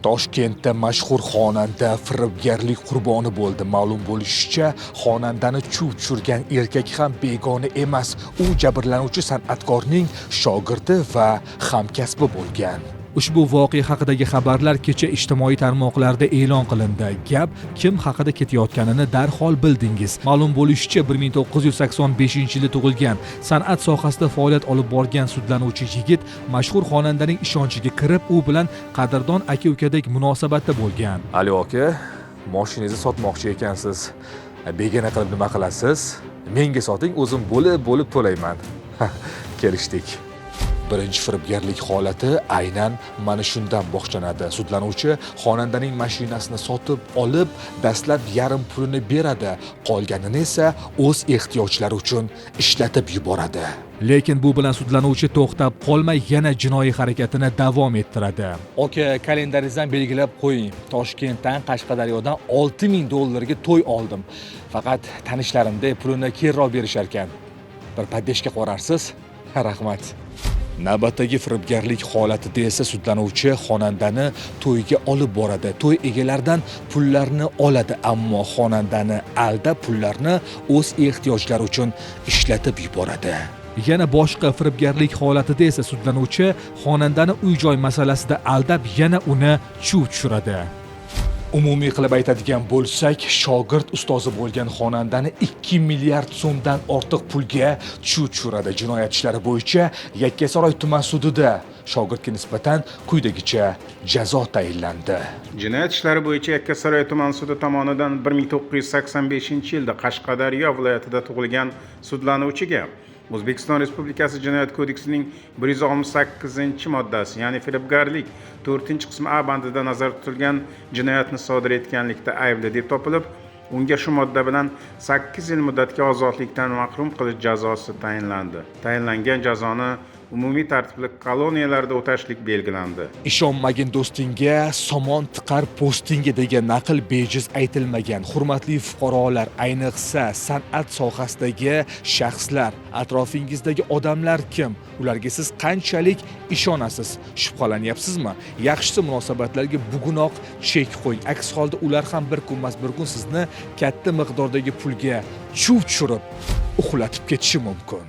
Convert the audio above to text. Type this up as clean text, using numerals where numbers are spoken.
Toshkentda mashhur xonanda firibgarlik qurboni bo'ldi. Ma'lum bo'lishicha, xonandani chuv tushirgan erkak ham begona emas. U jabrlanuvchi san'atkorning shogirdi va hamkasbi bo'lgan. Ushbu voqea haqidagi xabarlar kecha ijtimoiy tarmoqlarda e'lon qilindi. Gap kim haqida ketayotganini darhol bildingiz. Ma'lum bo'lishicha, 1985-yilda tug'ilgan, san'at sohasida faoliyat olib borgan sudlanuvchi yigit mashhur xonandaning ishonchiga kirib, u bilan qadrdon aka-ukadek munosabatda bo'lgan. "Ali aka, mashinangizni sotmoqchi ekansiz. Begona qilib nima qilasiz? Menga soting, o'zim bo'lib to'layman." Kelishdik. Birinchi firibgarlik holati aynan mana shundan boshlanadi. Sudlanuvchi xonandaning mashinasini sotib olib, dastlab yarim pulini beradi, qolganini esa o'z ehtiyojlari uchun ishlatib yuboradi. Lekin bu bilan sudlanuvchi to'xtab qolmay, yana jinoiy harakatini davom ettiradi. "Aka, kalendaringizdan belgilab qo'ying. Toshkentdan Qashqadaryodan $6000 ga to'y oldim. Faqat tanishlarimda pulini keyinroq berishar ekan. Bir paddeshga qorarsiz? Rahmat." Navbatdagi firibgarlik holatida esa sudlanuvchi xonandani to'yga olib boradi. To'y egalaridan pullarni oladi, ammo xonandani aldab pullarni o'z ehtiyojlari uchun ishlatib yuboradi. Yana boshqa firibgarlik holatida esa sudlanuvchi xonandani uy-joy masalasida aldab, yana uni chuv tushiradi. Umumiy qilib aytadigan bo'lsak, shogird ustozi bo'lgan xonandani 2 milliard so'mdan ortiq pulga chuv tushiradi. Jinoyat ishlari bo'yicha Yakkasaroy tuman sudida shogirdga nisbatan quyidagicha jazo tayinlandi. Jinoyat ishlari bo'yicha Yakkasaroy tuman sudi tomonidan 1985-yilda Qashqadaryo viloyatida tug'ilgan sudlanuvchiga O'zbekiston Respublikasi Jinoyat kodeksining 168-moddasi, ya'ni firibgarlik 4-qismi A bandida nazarda tutilgan jinoyatni sodir etganlikda aybli deb topilib, unga shu modda bilan 8 yil muddatga ozodlikdan mahrum qilish jazosi tayinlandi. Tayinlangan jazoni umumiy tartibli koloniyalarda o'tashlik belgilandi. Ishonmagin do'stingga, somon tiqar postingga degan naql bejiz aytilmagan. Hurmatli fuqarolar, ayniqsa san'at sohasidagi shaxslar, atrofingizdagi odamlar kim? Ularga siz qanchalik ishonasiz? Shubhalanyapsizmi? Yaxshisi munosabatlarga bugunoq chek qo'ying. Aks holda ular ham bir kunmas bir kun sizni katta miqdordagi pulga chuv tushirib, uxlatib ketishi mumkin.